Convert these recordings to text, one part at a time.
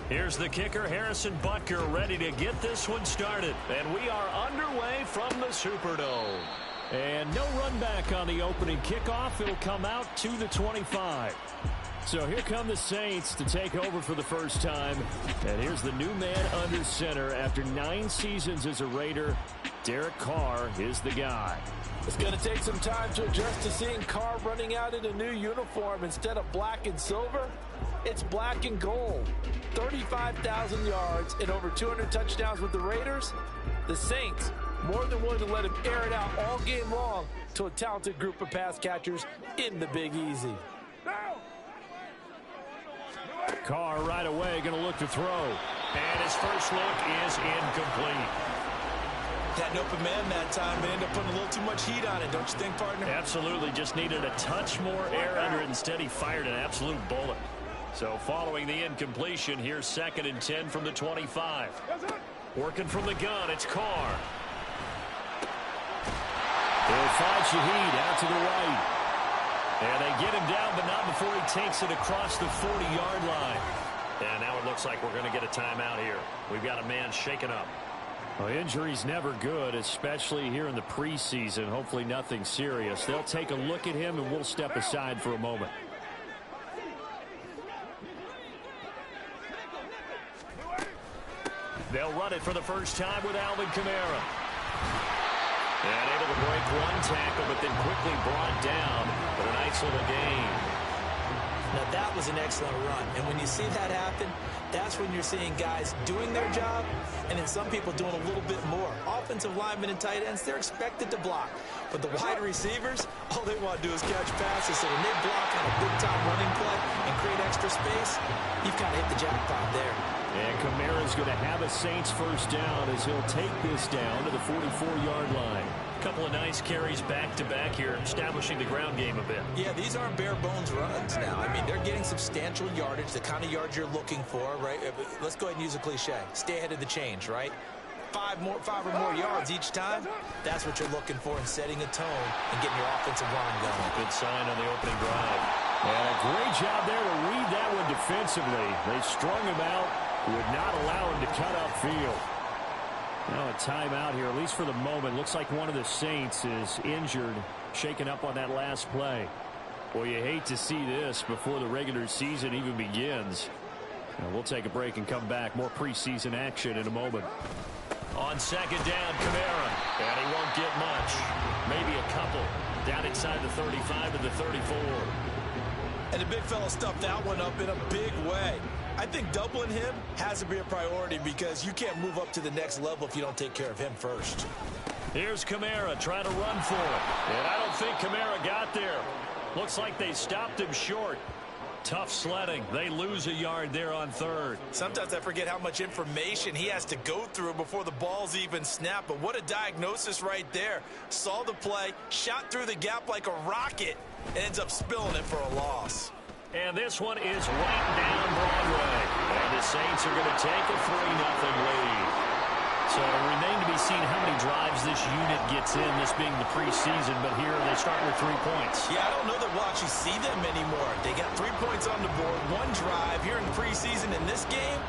Here's the kicker, Harrison Butker, ready to get this one started. And we are underway from the Superdome. And no run back on the opening kickoff. It'll come out to the 25. So here come the Saints to take over for the first time. And here's the new man under center after 9 seasons as a Raider. Derek Carr is the guy. It's going to take some time to adjust to seeing Carr running out in a new uniform instead of black and silver. It's black and gold. 35,000 yards and over 200 touchdowns with the Raiders. The Saints more than willing to let him air it out all game long to a talented group of pass catchers in the Big Easy. Carr right away going to look to throw. And his first look is incomplete. Had an open man that time, but ended up putting a little too much heat on it, don't you think, partner? Absolutely. Just needed a touch more air under it. Instead, he fired an absolute bullet. So following the incompletion, here's 2nd and 10 from the 25. Working from the gun, it's Carr. He'll find Shaheed out to the right. And they get him down, but not before he takes it across the 40-yard line. And now it looks like we're going to get a timeout here. We've got a man shaken up. Well, injury's never good, especially here in the preseason. Hopefully nothing serious. They'll take a look at him, and we'll step aside for a moment. They'll run it for the first time with Alvin Kamara. And able to break one tackle, but then quickly brought down for a nice little gain. Now, that was an excellent run. And when you see that happen, that's when you're seeing guys doing their job and then some people doing a little bit more. Offensive linemen and tight ends, they're expected to block. But the wide receivers, all they want to do is catch passes. So when they block on a big-time running play and create extra space, you've kind of hit the jackpot there. And Kamara's going to have a Saints first down as he'll take this down to the 44-yard line. A couple of nice carries back-to-back here, establishing the ground game a bit. Yeah, these aren't bare-bones runs now. I mean, they're getting substantial yardage, the kind of yards you're looking for, right? Let's go ahead and use a cliche. Stay ahead of the change, right? 5 or more yards each time, that's what you're looking for in setting a tone and getting your offensive line going. Good sign on the opening drive. And a great job there to read that one defensively. They strung him out, would not allow him to cut upfield. Now a timeout here, at least for the moment. Looks like one of the Saints is injured, shaken up on that last play. Boy, you hate to see this before the regular season even begins. Now we'll take a break and come back. More preseason action in a moment. On 2nd down, Kamara. And he won't get much. Maybe a couple. Down inside the 35 to the 34. And the big fella stuffed that one up in a big way. I think doubling him has to be a priority because you can't move up to the next level if you don't take care of him first. Here's Kamara trying to run for it. And I don't think Kamara got there. Looks like they stopped him short. Tough sledding. They lose a yard there on 3rd. Sometimes I forget how much information he has to go through before the ball's even snapped. But what a diagnosis right there. Saw the play, shot through the gap like a rocket, and ends up spilling it for a loss. And this one is right down Broadway. And the Saints are going to take a 3-0 lead. So it'll remain to be seen how many drives this unit gets in, this being the preseason. But here they start with 3 points. Yeah, I don't know that we'll actually see them anymore. They got 3 points on the board, 1 drive here in preseason. In this game,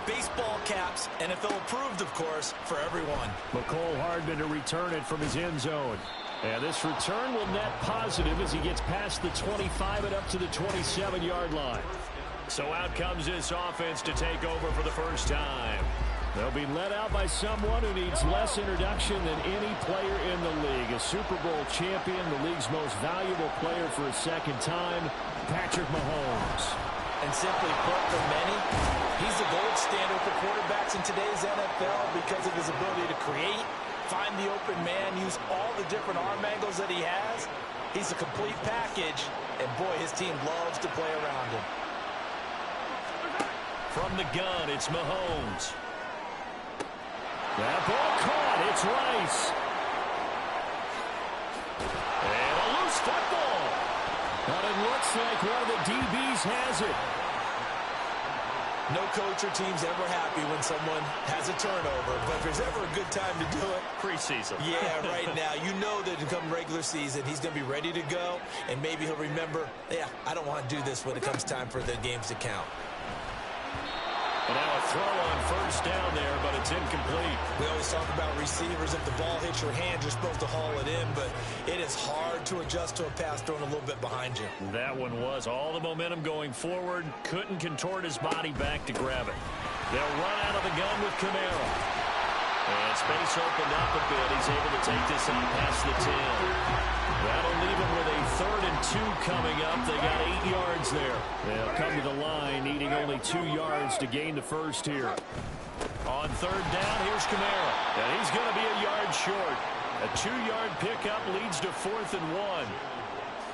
baseball caps, NFL approved, of course, for everyone. McCole Hardman to return it from his end zone. And this return will net positive as he gets past the 25 and up to the 27-yard line. So out comes this offense to take over for the first time. They'll be led out by someone who needs less introduction than any player in the league. A Super Bowl champion, the league's most valuable player for a second time, Patrick Mahomes. And simply put, for many, he's the gold standard for quarterbacks in today's NFL because of his ability to create, find the open man, use all the different arm angles that he has. He's a complete package, and boy, his team loves to play around him. From the gun, it's Mahomes. That ball caught. It's Rice. And a loose football. But it looks like one of the DBs has it. No coach or team's ever happy when someone has a turnover, but if there's ever a good time to do it, preseason. Yeah, right now. You know that come regular season, he's going to be ready to go, and maybe he'll remember, yeah, I don't want to do this when it comes time for the games to count. And now a throw on first down there, but it's incomplete. We always talk about receivers. If the ball hits your hand, you're supposed to haul it in, but it is hard to adjust to a pass thrown a little bit behind you. That one was all the momentum going forward. Couldn't contort his body back to grab it. They'll run out of the gun with Camara. And space opened up a bit. He's able to take this out past the 10. That'll leave him with a 3rd and 2 coming up. They got 8 yards there. They'll come to the line, needing only 2 yards to gain the first here. On 3rd down, here's Camara. And he's going to be a yard short. A 2-yard pickup leads to 4th and 1.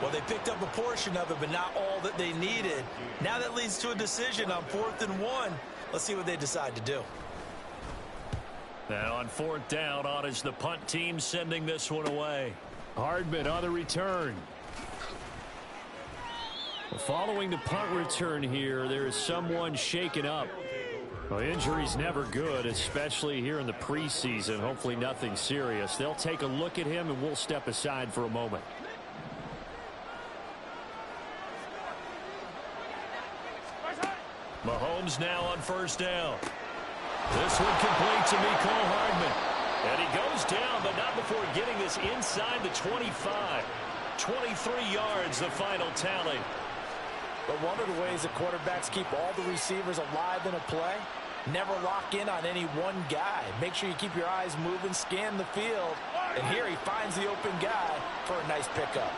Well, they picked up a portion of it, but not all that they needed. Now that leads to a decision on 4th and 1. Let's see what they decide to do. Now on 4th down, on is the punt team sending this one away. Hardman on the return. Following the punt return here, there is someone shaken up. Well, injury's never good, especially here in the preseason. Hopefully nothing serious. They'll take a look at him, and we'll step aside for a moment. Mahomes now on 1st down. This one complete to Mecole Hardman. And he goes down, but not before getting this inside the 25. 23 yards, the final tally. But one of the ways that quarterbacks keep all the receivers alive in a play, never lock in on any one guy. Make sure you keep your eyes moving, scan the field. And here he finds the open guy for a nice pickup.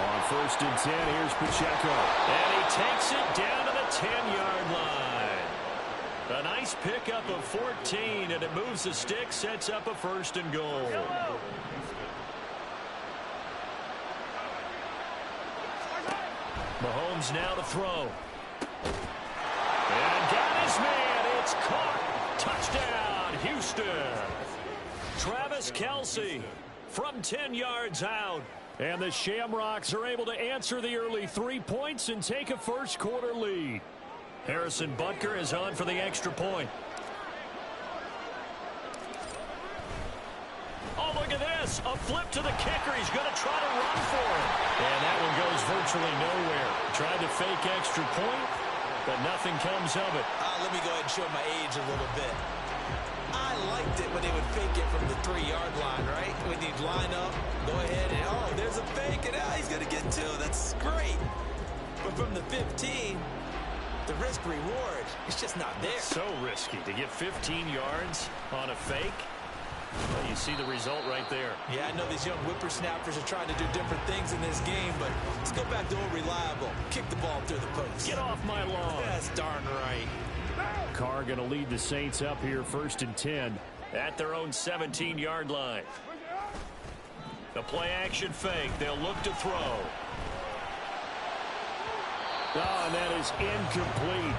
On 1st and 10, here's Pacheco. And he takes it down to the 10-yard line. A nice pickup of 14, and it moves the stick, sets up a 1st and goal. Mahomes now to throw. And got his man. It's caught. Touchdown, Houston. Travis Kelce from 10 yards out. And the Shamrocks are able to answer the early 3 points and take a first-quarter lead. Harrison Butker is on for the extra point. Oh, look at this. A flip to the kicker. He's going to try to run for it. And that one goes virtually nowhere. Tried to fake extra point, but nothing comes of it. Let me go ahead and show my age a little bit. I liked it when they would fake it from the 3-yard line, right? When you'd line up, go ahead, and oh, there's a fake, and he's going to get 2. That's great. But from the 15, the risk-reward is just not there. So risky to get 15 yards on a fake. Well, you see the result right there. Yeah, I know these young whippersnappers are trying to do different things in this game, but let's go back to old reliable. Kick the ball through the post. Get off my lawn. That's darn right. Carr going to lead the Saints up here 1st and 10 at their own 17-yard line. The play-action fake. They'll look to throw. Oh, and that is incomplete.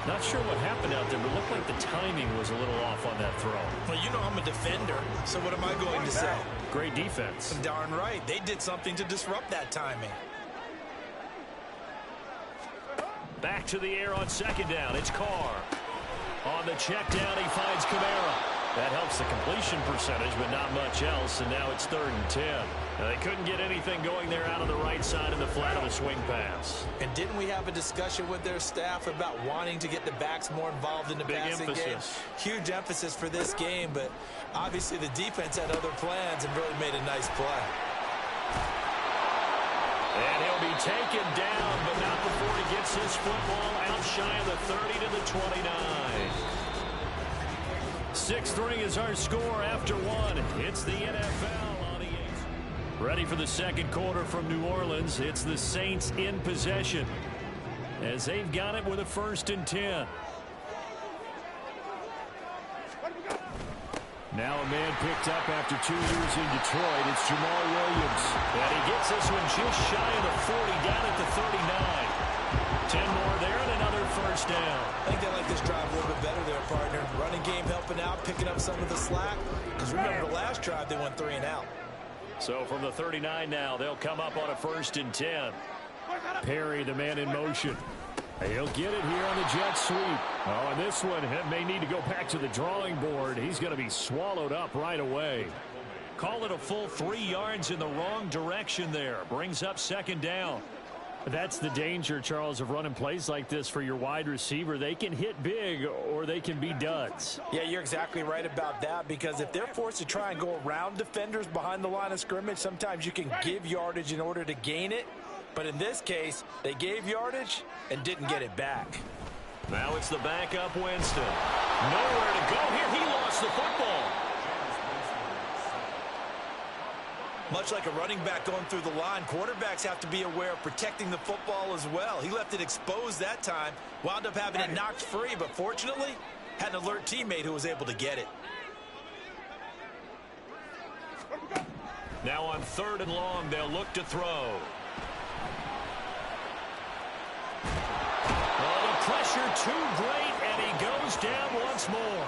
Not sure what happened out there, but it looked like the timing was a little off on that throw. Well, you know I'm a defender, so what am I going to say? Great defense. Darn right. They did something to disrupt that timing. Back to the air on 2nd down. It's Carr. On the check down, he finds Camara. That helps the completion percentage, but not much else, and now it's 3rd and 10. They couldn't get anything going there out of the right side of the flat of a swing pass. And didn't we have a discussion with their staff about wanting to get the backs more involved in the passing game? Huge emphasis for this game, but obviously the defense had other plans and really made a nice play. And he'll be taken down, but not before he gets his football out shy of the 30 to the 29. 6-3 is our score after 1. It's the NFL on EA. Ready for the second quarter from New Orleans. It's the Saints in possession as they've got it with a 1st and 10. Now a man picked up after 2 years in Detroit. It's Jamal Williams. And he gets this one just shy of the 40, down at the 39. 10 more there and another 1st down. I think they like this drive a little bit better there, partner. Running game helping out, picking up some of the slack. Because remember the last drive, they went 3 and out. So from the 39 now, they'll come up on a 1st and 10. Perry, the man in motion. He'll get it here on the jet sweep. Oh, and this one may need to go back to the drawing board. He's going to be swallowed up right away. Call it a full 3 yards in the wrong direction there. Brings up 2nd down. That's the danger, Charles, of running plays like this for your wide receiver. They can hit big or they can be duds. Yeah, you're exactly right about that, because if they're forced to try and go around defenders behind the line of scrimmage, sometimes you can give yardage in order to gain it. But in this case, they gave yardage and didn't get it back. Now it's the backup Winston. Nowhere to go here. He lost the football. Much like a running back going through the line, quarterbacks have to be aware of protecting the football as well. He left it exposed that time, wound up having it knocked free, but fortunately, had an alert teammate who was able to get it. Now on 3rd and long, they'll look to throw. Oh, the pressure too great, and he goes down once more.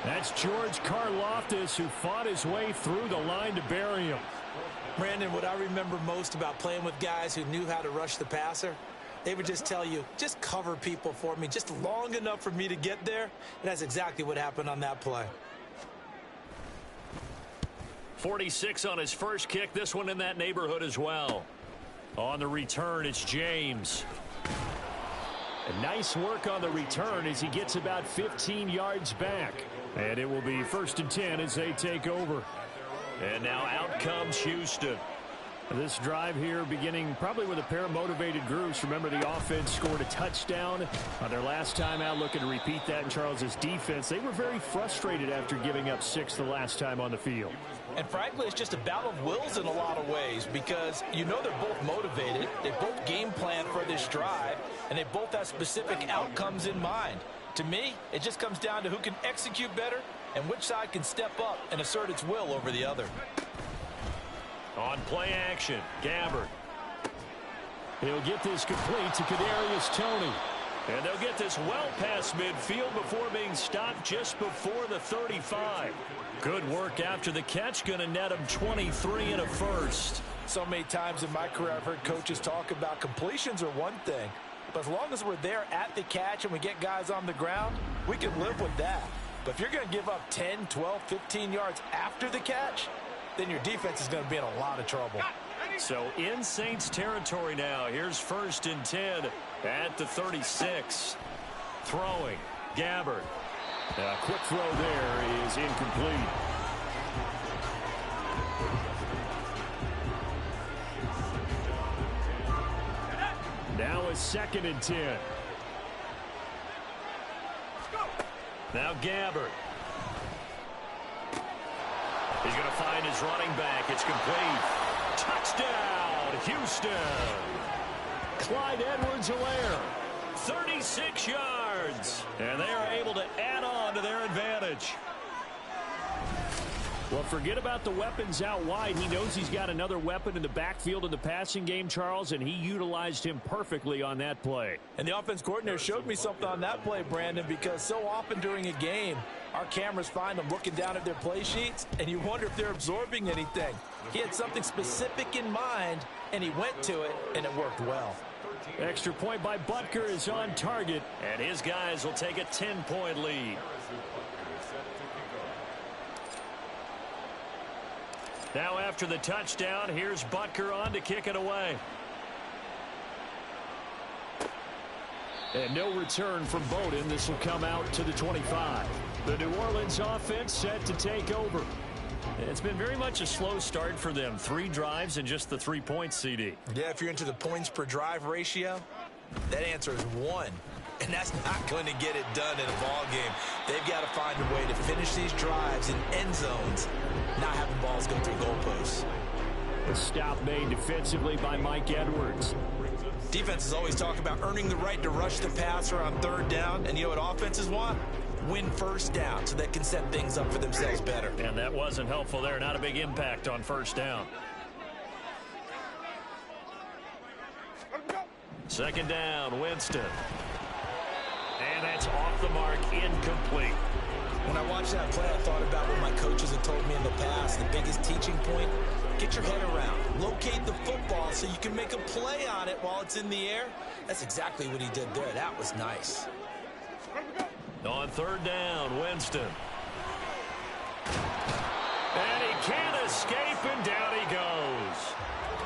That's George Karlaftis, who fought his way through the line to bury him. Brandon, what I remember most about playing with guys who knew how to rush the passer, they would just tell you, just cover people for me, just long enough for me to get there. And that's exactly what happened on that play. 46 on his first kick, this one in that neighborhood as well. On the return, it's James. And nice work on the return as he gets about 15 yards back. And it will be 1st and 10 as they take over. And now out comes Houston. This drive here beginning probably with a pair of motivated groups. Remember, the offense scored a touchdown on their last time out, looking to repeat that in Charles's defense. They were very frustrated after giving up 6 the last time on the field. And frankly, it's just a battle of wills in a lot of ways, because you know they're both motivated. They both game plan for this drive, and they both have specific outcomes in mind. To me, it just comes down to who can execute better and which side can step up and assert its will over the other. On play action, Gabbard. He'll get this complete to Kadarius Toney. And they'll get this well past midfield before being stopped just before the 35. Good work after the catch, going to net him 23 and a first. So many times in my career I've heard coaches talk about completions are one thing, but as long as we're there at the catch and we get guys on the ground, we can live with that. But if you're going to give up 10, 12, 15 yards after the catch, then your defense is going to be in a lot of trouble. So in Saints territory now. Here's 1st and 10 at the 36. Throwing, Gabbard. A quick throw there is incomplete. Now a 2nd and 10. Now Gabbard. He's going to find his running back. It's complete. Touchdown, Houston. Clyde Edwards-Helaire, 36 yards. And they are able to add on to their advantage. Well, forget about the weapons out wide. He knows he's got another weapon in the backfield in the passing game, Charles, and he utilized him perfectly on that play. And the offense coordinator showed me something on that play, Brandon, because so often during a game, our cameras find them looking down at their play sheets, and you wonder if they're absorbing anything. He had something specific in mind, and he went to it, and it worked well. Extra point by Butker is on target, and his guys will take a 10-point lead. Now after the touchdown, here's Butker on to kick it away. And no return from Bowden. This will come out to the 25. The New Orleans offense set to take over. It's been very much a slow start for them. 3 drives and just the 3 points, CD. Yeah, if you're into the points per drive ratio, that answer is 1. And that's not going to get it done in a ball game. They've got to find a way to finish these drives in end zones, not having balls go through goalposts. A stop made defensively by Mike Edwards. Defenses always talk about earning the right to rush the passer on 3rd down. And you know what offenses want? Win 1st down so they can set things up for themselves better. And that wasn't helpful there. Not a big impact on 1st down. 2nd down, Winston. And that's off the mark, incomplete. When I watched that play, I thought about what my coaches had told me in the past. The biggest teaching point, get your head around. Locate the football so you can make a play on it while it's in the air. That's exactly what he did there. That was nice. On 3rd down, Winston. And he can't escape, and down he goes.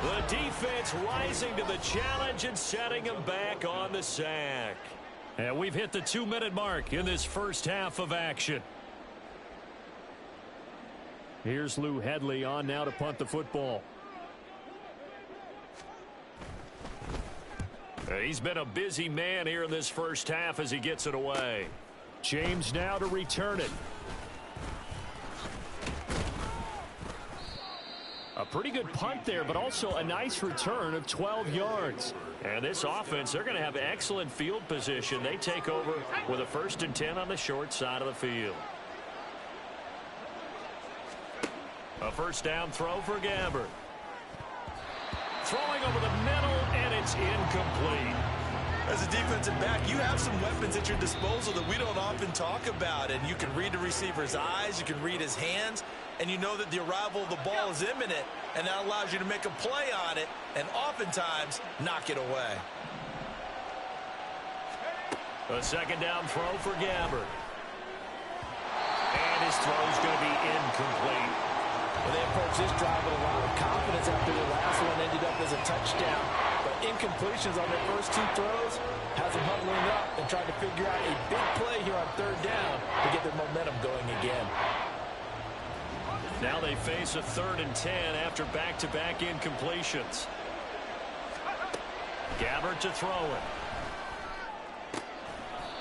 The defense rising to the challenge and setting them back on the sack. And we've hit the 2-minute mark in this first half of action. Here's Lou Hedley on now to punt the football. He's been a busy man here in this first half as he gets it away. James now to return it. A pretty good punt there, but also a nice return of 12 yards. And this offense, they're going to have excellent field position. They take over with a 1st and 10 on the short side of the field. A first down throw for Gabbert. Throwing over the middle, and it's incomplete. As a defensive back, you have some weapons at your disposal that we don't often talk about. And you can read the receiver's eyes, you can read his hands, and you know that the arrival of the ball is imminent, and that allows you to make a play on it and oftentimes knock it away. A second down throw for Gabbert. And his throw is going to be incomplete. Well, they approached this drive with a lot of confidence after the last one ended up as a touchdown. But incompletions on their first 2 throws has them huddling up and trying to figure out a big play here on 3rd down to get their momentum going again. Now they face a 3rd and 10 after back-to-back incompletions. Gabbert to throw it.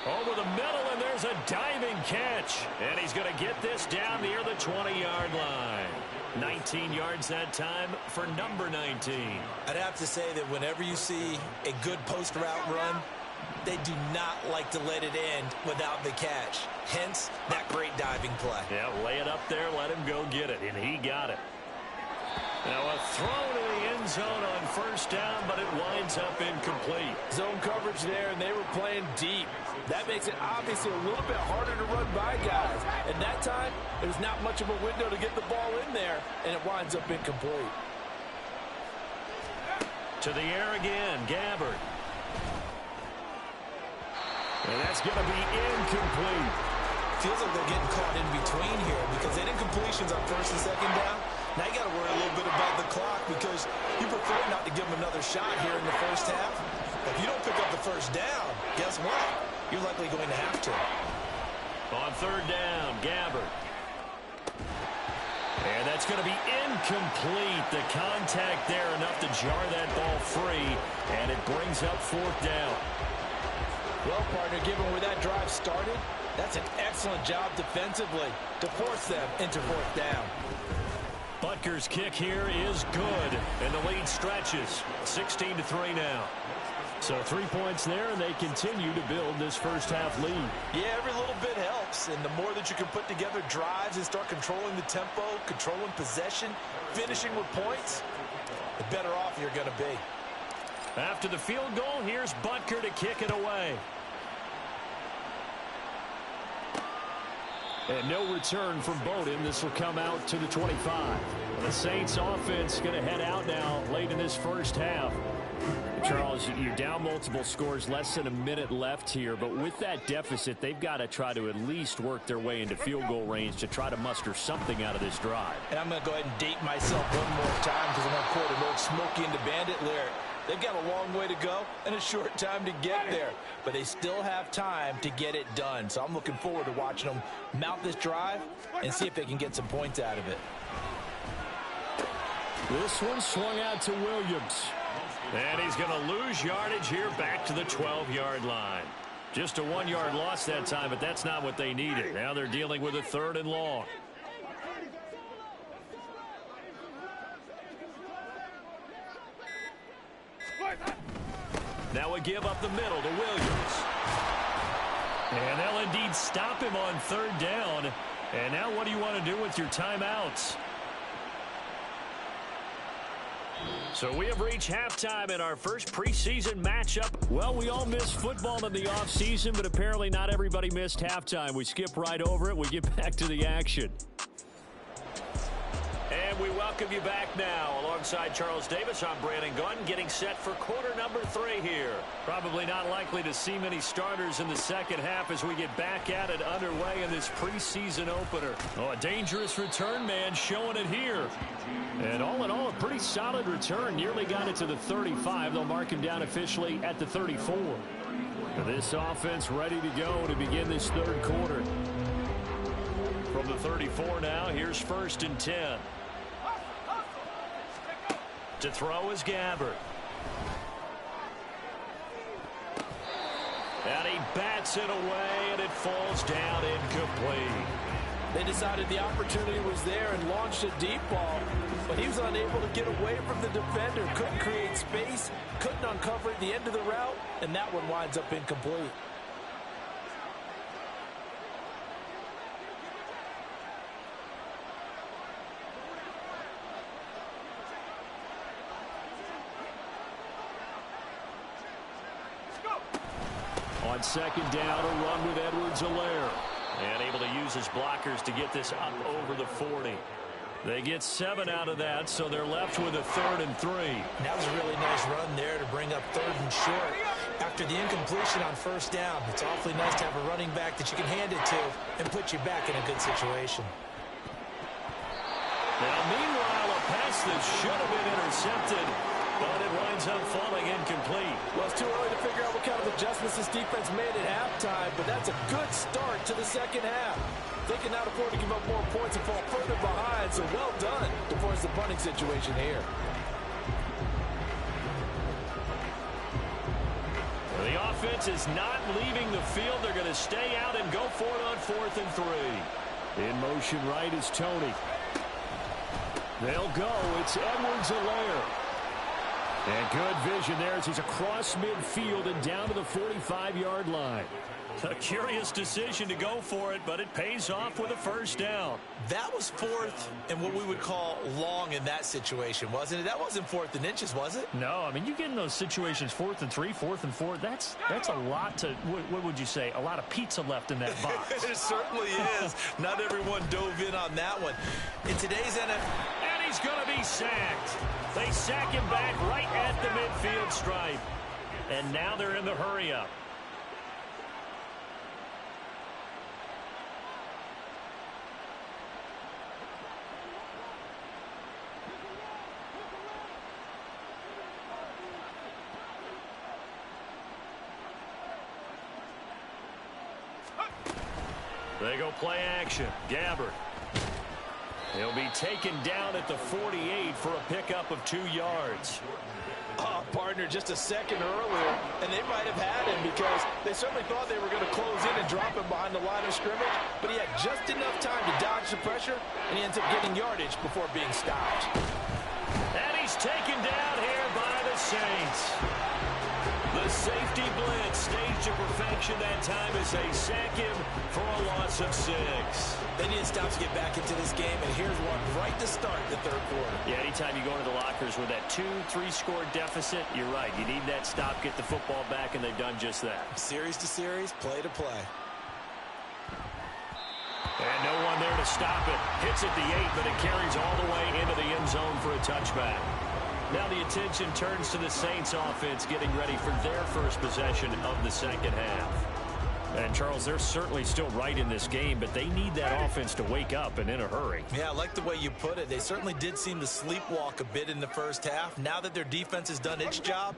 Over the middle, and there's a diving catch. And he's going to get this down near the 20-yard line. 19 yards that time for number 19. I'd have to say that whenever you see a good post route run, they do not like to let it end without the catch. Hence, that great diving play. Yeah, lay it up there, let him go get it, and he got it. Now a throw to the end zone on 1st down, but it winds up incomplete. Zone coverage there, and they were playing deep. That makes it obviously a little bit harder to run by guys. And that time, there's not much of a window to get the ball in there, and it winds up incomplete. To the air again, Gabbert. And that's going to be incomplete. Feels like they're getting caught in between here because they did incompletions on 1st and 2nd down. Now you got to worry a little bit about the clock because you prefer not to give them another shot here in the first half. If you don't pick up the 1st down, guess what? You're likely going to have to. On 3rd down, Gabbert. And that's going to be incomplete. The contact there enough to jar that ball free, and it brings up 4th down. Well, partner, given where that drive started, that's an excellent job defensively to force them into 4th down. Butker's kick here is good, and the lead stretches. 16-3 now. So 3 points there, and they continue to build this first half lead. Yeah, every little bit helps, and the more that you can put together drives and start controlling the tempo, controlling possession, finishing with points, the better off you're going to be. After the field goal, here's Butker to kick it away. And no return from Bowden. This will come out to the 25. The Saints offense going to head out now late in this first half. Charles, you're down multiple scores, less than a minute left here. But with that deficit, they've got to try to at least work their way into field goal range to try to muster something out of this drive. And I'm going to go ahead and date myself one more time because I'm going to quote an old Smokey and the Bandit lyric. They've got a long way to go and a short time to get there. But they still have time to get it done. So I'm looking forward to watching them mount this drive and see if they can get some points out of it. This one swung out to Williams. And he's going to lose yardage here back to the 12-yard line. Just a 1-yard loss that time, but that's not what they needed. Now they're dealing with a 3rd and long. Now a give up the middle to Williams. And they'll indeed stop him on 3rd down. And now what do you want to do with your timeouts? So we have reached halftime in our first preseason matchup. Well, we all miss football in the offseason, but apparently not everybody missed halftime. We skip right over it. We get back to the action. And we welcome you back now. Alongside Charles Davis, I'm Brandon Gunn, getting set for quarter number 3 here. Probably not likely to see many starters in the second half as we get back at it underway in this preseason opener. Oh, a dangerous return man showing it here. And all in all, a pretty solid return. Nearly got it to the 35. They'll mark him down officially at the 34. This offense ready to go to begin this third quarter. From the 34 now, here's 1st and 10. To throw is Gabbert. And he bats it away, and it falls down incomplete. They decided the opportunity was there and launched a deep ball, but he was unable to get away from the defender. Couldn't create space, couldn't uncover at the end of the route, and that one winds up incomplete. On 2nd down, a run with Edwards-Helaire. And able to use his blockers to get this up over the 40. They get 7 out of that, so they're left with a 3rd and 3. That was a really nice run there to bring up 3rd and short. After the incompletion on 1st down, it's awfully nice to have a running back that you can hand it to and put you back in a good situation. Now, meanwhile, a pass that should have been intercepted, but it winds up falling incomplete. Well, it's too early to figure out what kind of adjustments this defense made at halftime, but that's a good start to the second half. They can now afford to give up more points and fall further behind, so well done to force the punting situation here. Well, the offense is not leaving the field. They're going to stay out and go for it on 4th and 3. In motion right is Tony. They'll go. It's Edwards-Helaire. And good vision there as he's across midfield and down to the 45-yard line. A curious decision to go for it, but it pays off with a 1st down. That was 4th and what we would call long in that situation, wasn't it? That wasn't 4th and inches, was it? No, I mean, you get in those situations 4th and 3, 4th and 4. That's a lot to, what would you say, a lot of pizza left in that box. It certainly is. Not everyone dove in on that one. In today's NFL. And he's going to be sacked. They sack him back right at the midfield stripe. And now they're in the hurry-up. They go play action. Gabbert. He'll be taken down at the 48 for a pickup of 2 yards. Partner, just a second earlier, and they might have had him because they certainly thought they were going to close in and drop him behind the line of scrimmage, but he had just enough time to dodge the pressure, and he ends up getting yardage before being stopped. And he's taken down here by the Saints. The safety blitz staged to perfection that time as they sack him for a loss of 6. They need to stop to get back into this game, and here's one right to start the third quarter. Yeah, anytime you go into the lockers with that 2-3 score deficit, you're right. You need that stop, get the football back, and they've done just that. Series to series, play to play. And no one there to stop it. Hits at the 8, but it carries all the way into the end zone for a touchback. Now the attention turns to the Saints offense getting ready for their first possession of the second half. And, Charles, they're certainly still right in this game, but they need that offense to wake up and in a hurry. Yeah, I like the way you put it. They certainly did seem to sleepwalk a bit in the first half. Now that their defense has done its job,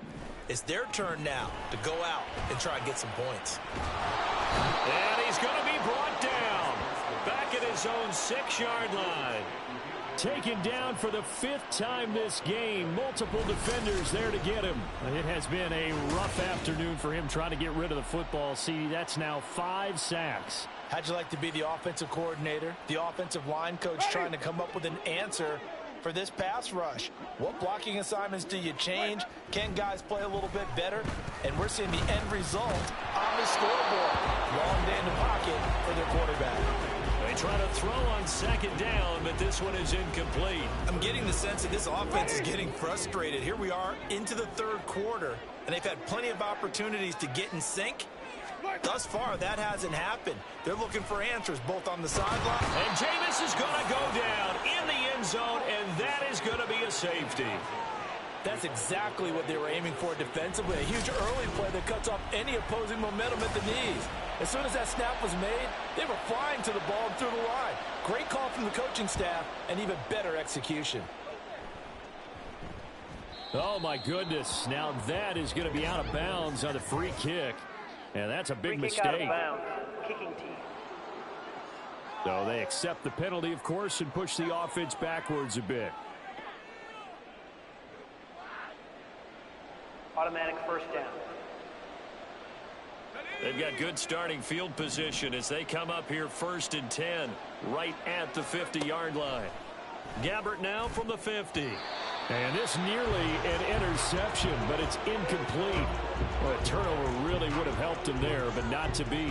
it's their turn now to go out and try and get some points. And he's going to be brought down back at his own 6-yard line. Taken down for the 5th time this game. Multiple defenders there to get him. It has been a rough afternoon for him trying to get rid of the football. See, that's now 5 sacks. How'd you like to be the offensive coordinator, the offensive line coach trying to come up with an answer for this pass rush? What blocking assignments do you change? Can guys play a little bit better? And we're seeing the end result on the scoreboard. Long day in the pocket for their quarterback. They try to throw on 2nd down, but this one is incomplete. I'm getting the sense that this offense is getting frustrated. Here we are into the third quarter, and they've had plenty of opportunities to get in sync. Thus far, that hasn't happened. They're looking for answers both on the sideline. And Jameis is going to go down in the end zone, and that is going to be a safety. That's exactly what they were aiming for defensively. A huge early play that cuts off any opposing momentum at the knees. As soon as that snap was made, they were flying to the ball and through the line. Great call from the coaching staff and even better execution. Oh, my goodness. Now that is going to be out of bounds on the free kick. And that's a big mistake. Out of bounds. Kicking team. So they accept the penalty, of course, and push the offense backwards a bit. Automatic first down. They've got good starting field position as they come up here 1st and 10, right at the 50-yard line. Gabbert now from the 50. And this nearly an interception, but it's incomplete. Well, a turnover really would have helped him there, but not to be.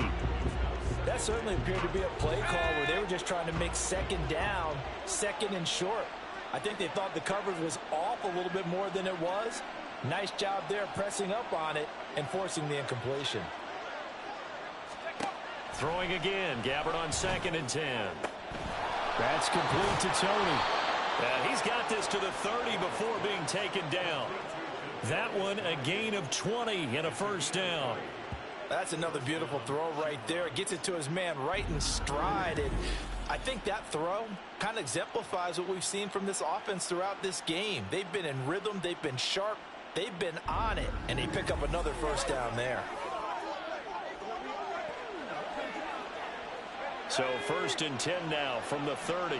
That certainly appeared to be a play call where they were just trying to make second down, second and short. I think they thought the coverage was off a little bit more than it was. Nice job there pressing up on it and forcing the incompletion. Throwing again, Gabbert on 2nd and 10. That's complete to Tony. And he's got this to the 30 before being taken down. That one a gain of 20 and a first down. That's another beautiful throw right there. Gets it to his man right in stride. And I think that throw kind of exemplifies what we've seen from this offense throughout this game. They've been in rhythm. They've been sharp. They've been on it. And they pick up another first down there. So 1st and 10 now from the 30.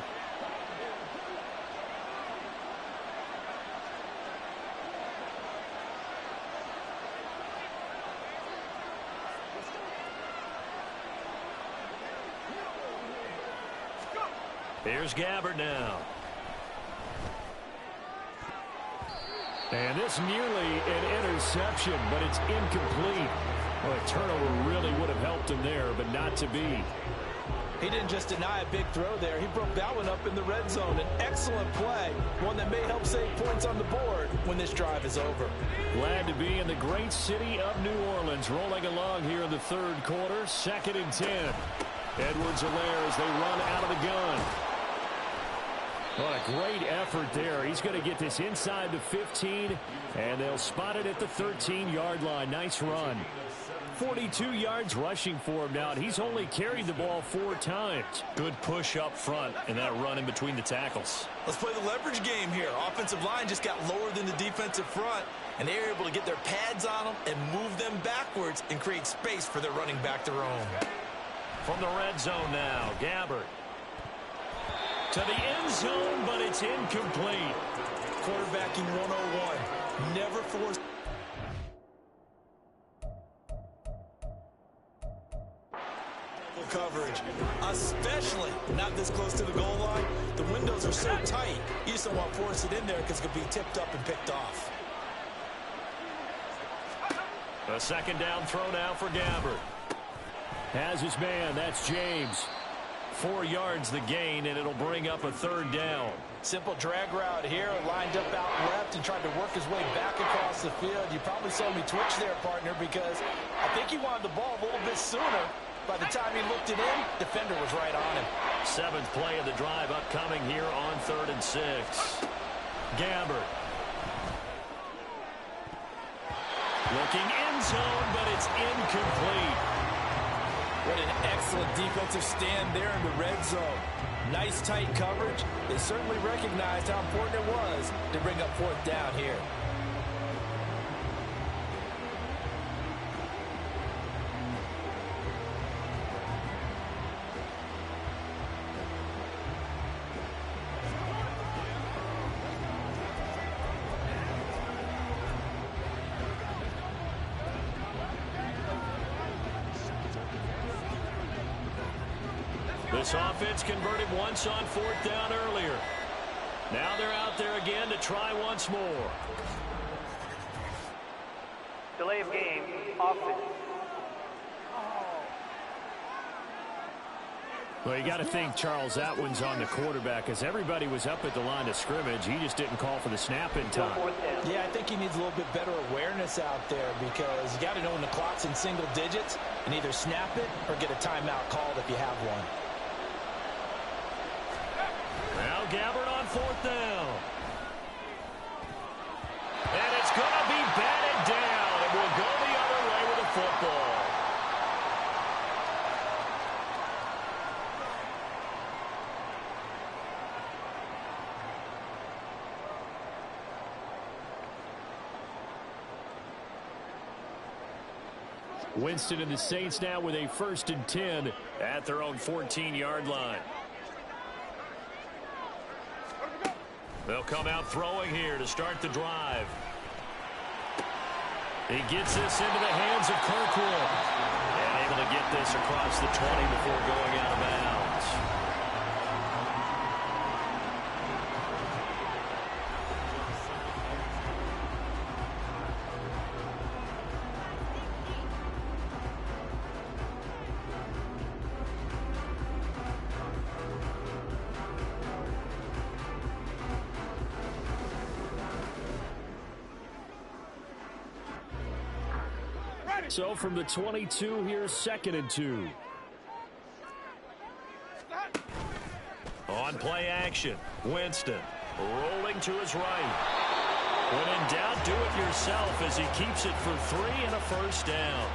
Here's Gabbert now. And this nearly an interception, but it's incomplete. Well, a turnover really would have helped him there, but not to be. He didn't just deny a big throw there. He broke that one up in the red zone. An excellent play, one that may help save points on the board when this drive is over. Glad to be in the great city of New Orleans, rolling along here in the 3rd quarter, 2nd and 10. Edwards-Helaire as they run out of the gun. What a great effort there. He's going to get this inside the 15, and they'll spot it at the 13-yard line. Nice run. 42 yards rushing for him now, and he's only carried the ball 4 times. Good push up front and that run in between the tackles. Let's play the leverage game here. Offensive line just got lower than the defensive front, and they were able to get their pads on them and move them backwards and create space for their running back to roam. From the red zone now, Gabbert. To the end zone, but it's incomplete. Quarterbacking 101. Never force. Coverage, especially not this close to the goal line. The windows are so tight, you just don't want to force it in there because it could be tipped up and picked off. A 2nd down throw now for Gabbert. Has his man, that's James. 4 yards the gain, and it'll bring up a 3rd down. Simple drag route here, lined up out left and tried to work his way back across the field. You probably saw me twitch there, partner, because I think he wanted the ball a little bit sooner. By the time he looked it in, defender was right on him. 7th play of the drive upcoming here on 3rd and 6. Gabbert. Looking end zone, but it's incomplete. What an excellent defensive stand there in the red zone. Nice tight coverage. They certainly recognized how important it was to bring up 4th down here. This offense converted once on 4th down earlier. Now they're out there again to try once more. Delay of game, offense. Well, you got to think, Charles, that one's on the quarterback because everybody was up at the line of scrimmage. He just didn't call for the snap in time. Yeah, I think he needs a little bit better awareness out there because you got to know when the clock's in single digits and either snap it or get a timeout called if you have one. Now Gabbert on 4th down. And it's going to be batted down. It will go the other way with the football. Winston and the Saints now with a 1st and 10 at their own 14-yard line. They'll come out throwing here to start the drive. He gets this into the hands of Kirkwood. And able to get this across the 20 before going out of bounds. So from the 22 here, 2nd and 2. On play action, Winston rolling to his right. When in doubt, do it yourself as he keeps it for 3 and a 1st down.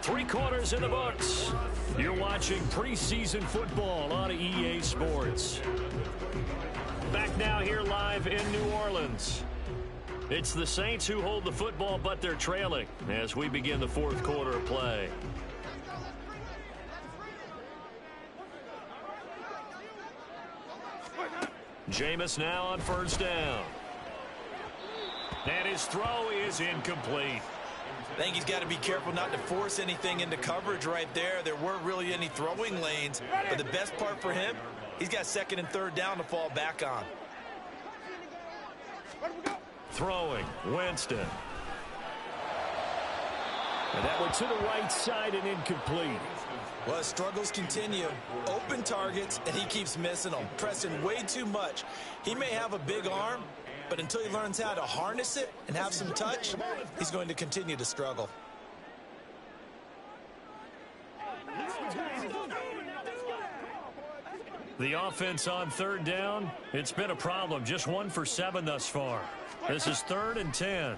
3 quarters in the books. You're watching preseason football on EA Sports. Back now here live in New Orleans. It's the Saints who hold the football, but they're trailing as we begin the 4th quarter of play. Jameis now on 1st down. And his throw is incomplete. I think he's got to be careful not to force anything into coverage right there. There weren't really any throwing lanes, but the best part for him, he's got 2nd and 3rd down to fall back on. Throwing, Winston. And that went to the right side and incomplete. Well, his struggles continue. Open targets, and he keeps missing them, pressing way too much. He may have a big arm, but until he learns how to harness it and have some touch, he's going to continue to struggle. The offense on 3rd down, it's been a problem. Just 1 for 7 thus far. This is 3rd and 10.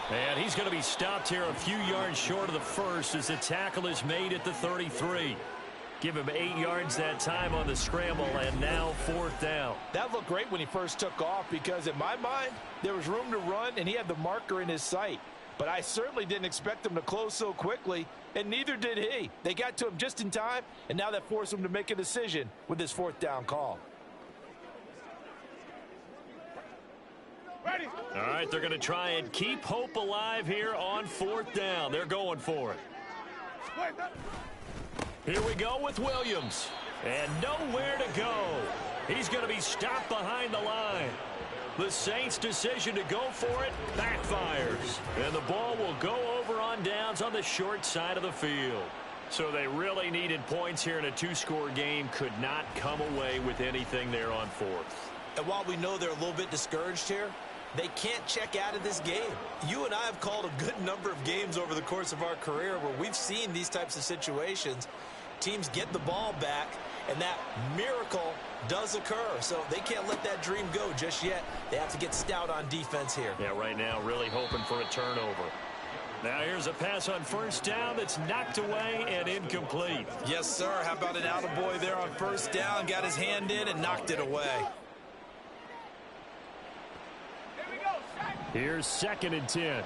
And he's going to be stopped here a few yards short of the 1st as the tackle is made at the 33. Give him 8 yards that time on the scramble, and now 4th down. That looked great when he first took off because in my mind, there was room to run and he had the marker in his sight. But I certainly didn't expect him to close so quickly, and neither did he. They got to him just in time, and now that forced him to make a decision with his 4th down call. All right, they're going to try and keep hope alive here on 4th down. They're going for it. Here we go with Williams. And nowhere to go. He's going to be stopped behind the line. The Saints' decision to go for it backfires. And the ball will go over on downs on the short side of the field. So they really needed points here in a 2-score game. Could not come away with anything there on 4th. And while we know they're a little bit discouraged here, they can't check out of this game. You and I have called a good number of games over the course of our career where we've seen these types of situations. Teams get the ball back, and that miracle does occur. So they can't let that dream go just yet. They have to get stout on defense here. Yeah, right now really hoping for a turnover. Now here's a pass on 1st down that's knocked away and incomplete. Yes, sir. How about an attaboy there on 1st down? Got his hand in and knocked it away. Here's 2nd and 10.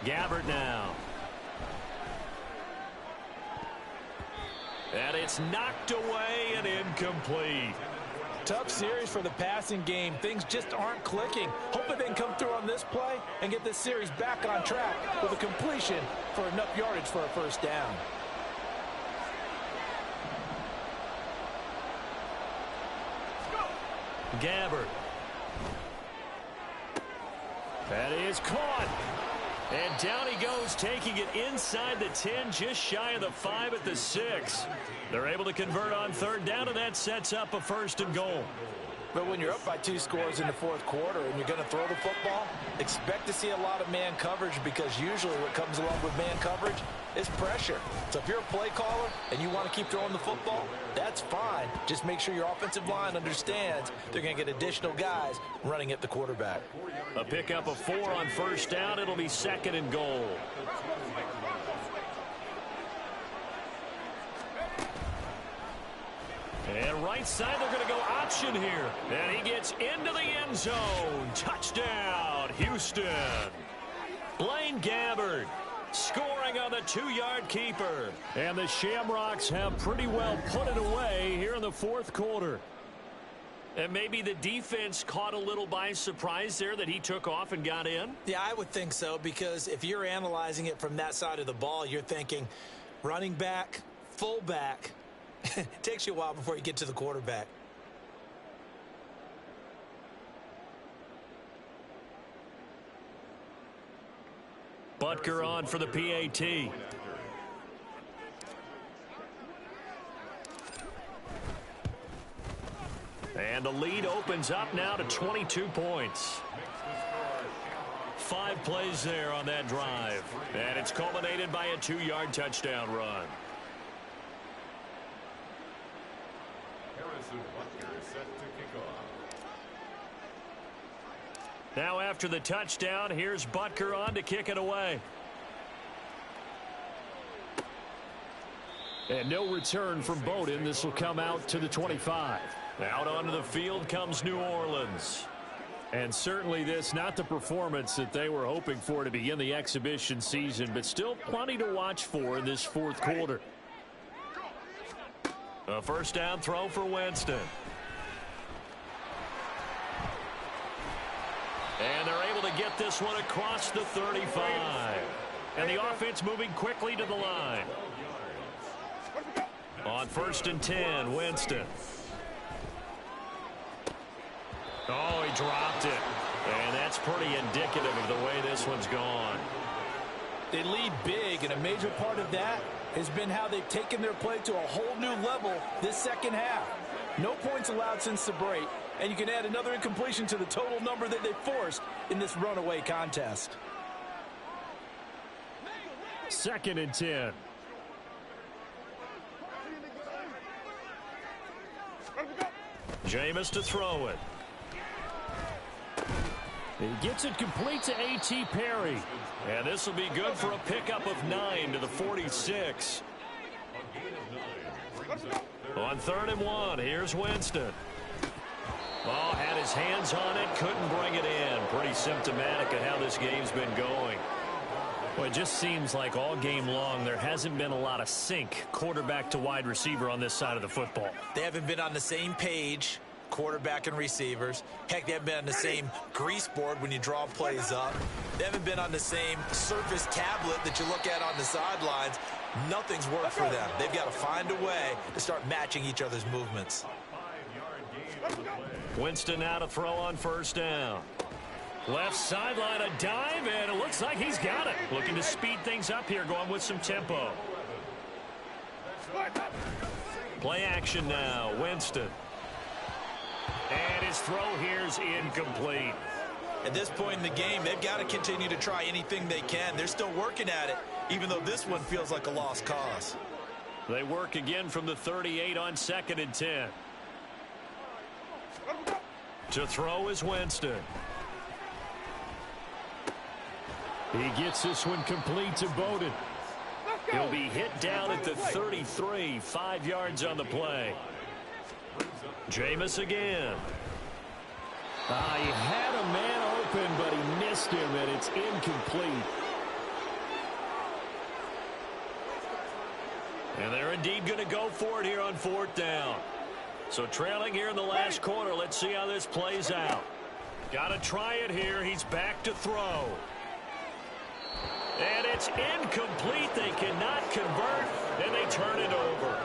Gabbert now. And it's knocked away and incomplete. Tough series for the passing game. Things just aren't clicking. Hoping they can come through on this play and get this series back on track with a completion for enough yardage for a 1st down. Gabbert. That is caught. And down he goes, taking it inside the 10, just shy of the 5 at the 6. They're able to convert on 3rd down, and that sets up a 1st and goal. But when you're up by 2 scores in the 4th quarter and you're going to throw the football, expect to see a lot of man coverage because usually what comes along with man coverage is pressure. So if you're a play caller and you want to keep throwing the football, that's fine. Just make sure your offensive line understands they're going to get additional guys running at the quarterback. A pickup of 4 on 1st down. It'll be 2nd and goal. And right side, they're going to go option here. And he gets into the end zone. Touchdown, Houston. Blaine Gabbert scoring on the 2-yard keeper. And the Shamrocks have pretty well put it away here in the fourth quarter. And maybe the defense caught a little by surprise there that he took off and got in? Yeah, I would think so, because if you're analyzing it from that side of the ball, you're thinking running back, fullback. It takes you a while before you get to the quarterback. Butker on for the PAT. And the lead opens up now to 22 points. 5 plays there on that drive. And it's culminated by a 2-yard touchdown run. Now after the touchdown, here's Butker on to kick it away. And no return from Bowden. This will come out to the 25. Out onto the field comes New Orleans. And certainly this, not the performance that they were hoping for to begin the exhibition season, but still plenty to watch for in this fourth quarter. A first down throw for Winston. And they're able to get this one across the 35. And the offense moving quickly to the line. On 1st and 10, Winston. Oh, he dropped it. And that's pretty indicative of the way this one's gone. They lead big, and a major part of that has been how they've taken their play to a whole new level this second half. No points allowed since the break, and you can add another incompletion to the total number that they forced in this runaway contest. 2nd and 10. Jameis to throw it. He gets it complete to A.T. Perry. And this will be good for a pickup of 9 to the 46. On 3rd and 1, here's Winston. Oh, had his hands on it, couldn't bring it in. Pretty symptomatic of how this game's been going. Well, it just seems like all game long there hasn't been a lot of sync quarterback to wide receiver on this side of the football. They haven't been on the same page, quarterback and receivers. Heck, they haven't been on the same grease board when you draw plays up. They haven't been on the same surface tablet that you look at on the sidelines. Nothing's worked for them. They've got to find a way to start matching each other's movements. Winston now to throw on 1st down. Left sideline, a dive, and it looks like he's got it. Looking to speed things up here, going with some tempo. Play action now, Winston. And his throw here's incomplete. At this point in the game, they've got to continue to try anything they can. They're still working at it, even though this one feels like a lost cause. They work again from the 38 on 2nd and 10. To throw is Winston. He gets this one complete to Bowden. He'll be hit down at the 33, 5 yards on the play. Jameis again. He had a man open, but he missed him, and it's incomplete. And they're indeed going to go for it here on 4th down. So trailing here in the last quarter, let's see how this plays out. Got to try it here. He's back to throw. And it's incomplete. They cannot convert, and they turn it over.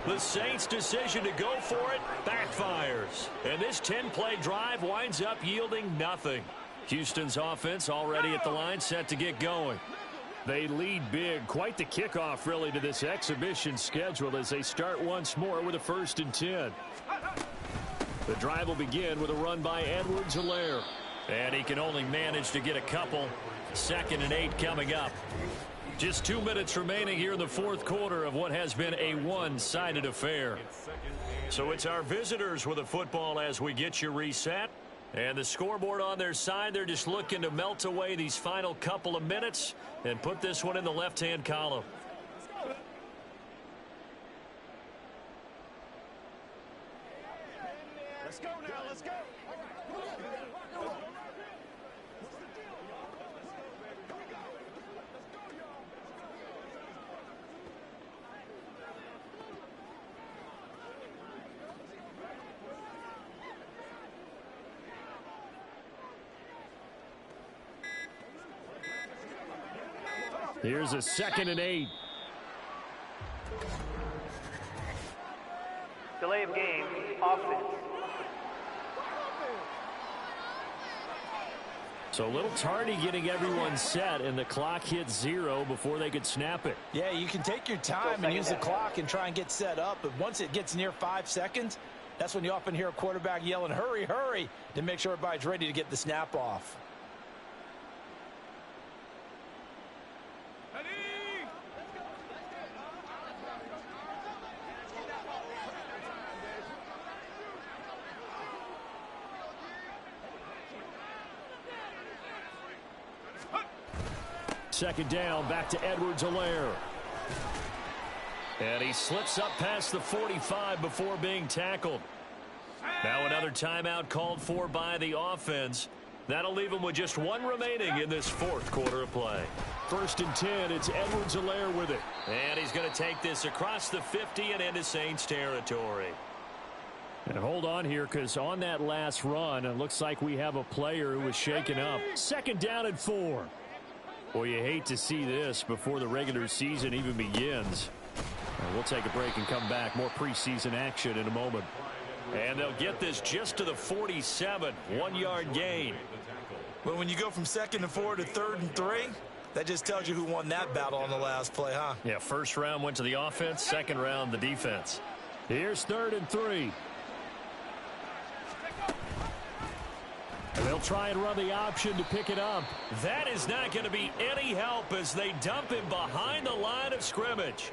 The Saints' decision to go for it backfires. And this 10-play drive winds up yielding nothing. Houston's offense already at the line, set to get going. They lead big. Quite the kickoff, really, to this exhibition schedule as they start once more with a 1st and 10. The drive will begin with a run by Edwards-Helaire. And he can only manage to get a couple. 2nd and 8 coming up. Just 2 minutes remaining here in the fourth quarter of what has been a one-sided affair. So it's our visitors with the football as we get you reset. And the scoreboard on their side, they're just looking to melt away these final couple of minutes and put this one in the left-hand column. Let's go now. Let's go. Here's a 2nd and 8. Delay of game, offense. So a little tardy getting everyone set, and the clock hit 0 before they could snap it. Yeah, you can take your time and use the clock and try and get set up, but once it gets near 5 seconds, that's when you often hear a quarterback yelling, hurry, hurry, to make sure everybody's ready to get the snap off. Second down, back to Edwards-Helaire. And he slips up past the 45 before being tackled. Now another timeout called for by the offense. That'll leave him with just 1 remaining in this 4th quarter of play. 1st and 10, it's Edwards-Helaire with it. And he's going to take this across the 50 and into Saints territory. And hold on here, because on that last run, it looks like we have a player who was shaken up. 2nd down and 4. Boy, you hate to see this before the regular season even begins. We'll take a break and come back. More preseason action in a moment. And they'll get this just to the 47. 1-yard gain. Well, when you go from 2nd and 4 to 3rd and 3, that just tells you who won that battle on the last play, huh? Yeah, 1st round went to the offense, 2nd round the defense. Here's 3rd and 3. They'll try and run the option to pick it up. That is not going to be any help as they dump him behind the line of scrimmage.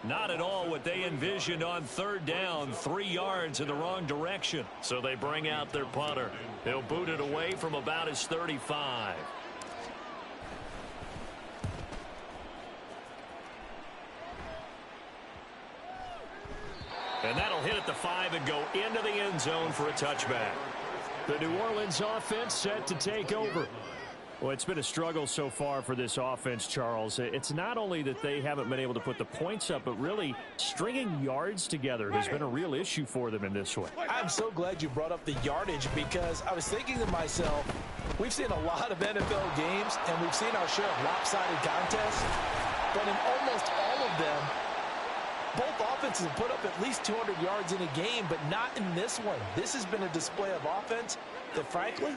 Not at all what they envisioned on 3rd down, 3 yards in the wrong direction. So they bring out their punter. They'll boot it away from about his 35. And that'll hit at the 5 and go into the end zone for a touchback. The New Orleans offense set to take over. Well, it's been a struggle so far for this offense, Charles. It's not only that they haven't been able to put the points up, but really stringing yards together has been a real issue for them in this one. I'm so glad you brought up the yardage, because I was thinking to myself, we've seen a lot of NFL games, and we've seen our share of lopsided contests, but in almost all of them, both offenses have put up at least 200 yards in a game, but not in this one. This has been a display of offense that, frankly,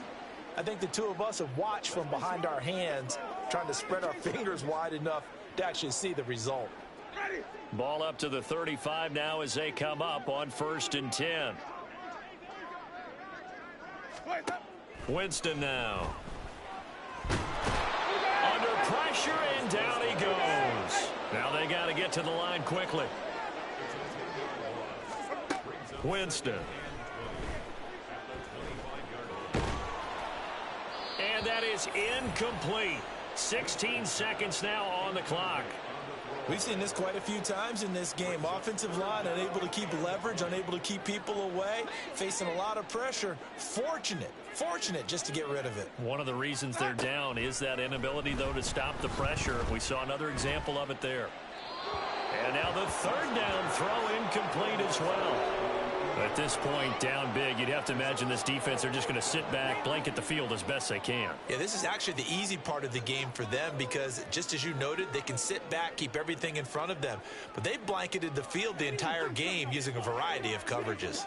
I think the two of us have watched from behind our hands, trying to spread our fingers wide enough to actually see the result. Ball up to the 35 now as they come up on 1st and 10. Winston now. Under pressure, and down he goes. Now they got to get to the line quickly. Winston. And that is incomplete. 16 seconds now on the clock. We've seen this quite a few times in this game. Offensive line unable to keep leverage, unable to keep people away, facing a lot of pressure. Fortunate just to get rid of it. One of the reasons they're down is that inability, though, to stop the pressure. We saw another example of it there. And now the 3rd down throw incomplete as well. At this point, down big, you'd have to imagine this defense are just going to sit back, blanket the field as best they can. Yeah, this is actually the easy part of the game for them, because just as you noted, they can sit back, keep everything in front of them. But they've blanketed the field the entire game using a variety of coverages.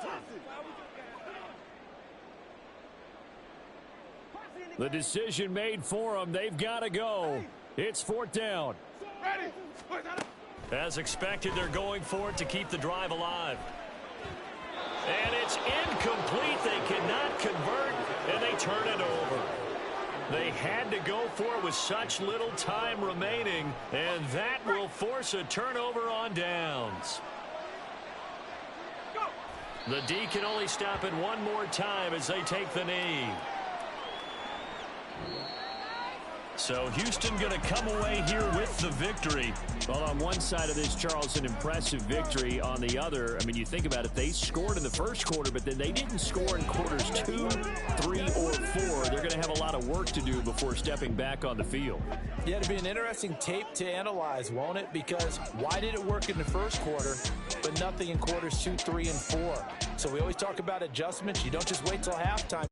The decision made for them. They've got to go. It's 4th down. As expected, they're going for it to keep the drive alive. And it's incomplete. They cannot convert, and they turn it over. They had to go for it with such little time remaining, and that will force a turnover on downs. The D can only stop it one more time as they take the knee. So Houston going to come away here with the victory. Well, on one side of this, Charles, an impressive victory. On the other, I mean, you think about it, they scored in the first quarter, but then they didn't score in quarters 2, 3, or 4. They're going to have a lot of work to do before stepping back on the field. Yeah, it'll be an interesting tape to analyze, won't it? Because why did it work in the first quarter, but nothing in quarters 2, 3, and 4? So we always talk about adjustments. You don't just wait till halftime.